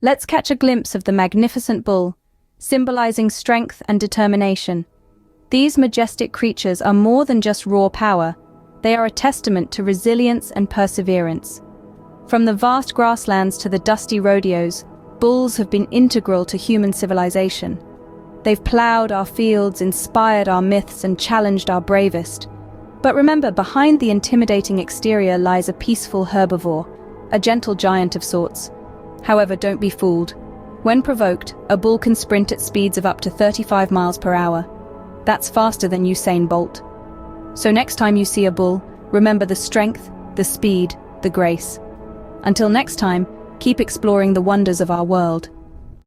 Let's catch a glimpse of the magnificent bull, symbolizing strength and determination. These majestic creatures are more than just raw power. They are a testament to resilience and perseverance. From the vast grasslands to the dusty rodeos, bulls have been integral to human civilization. They've plowed our fields, inspired our myths, and challenged our bravest. But remember, behind the intimidating exterior lies a peaceful herbivore, a gentle giant of sorts. However, don't be fooled. When provoked, a bull can sprint at speeds of up to 35 miles per hour. That's faster than Usain Bolt. So next time you see a bull, remember the strength, the speed, the grace. Until next time, keep exploring the wonders of our world.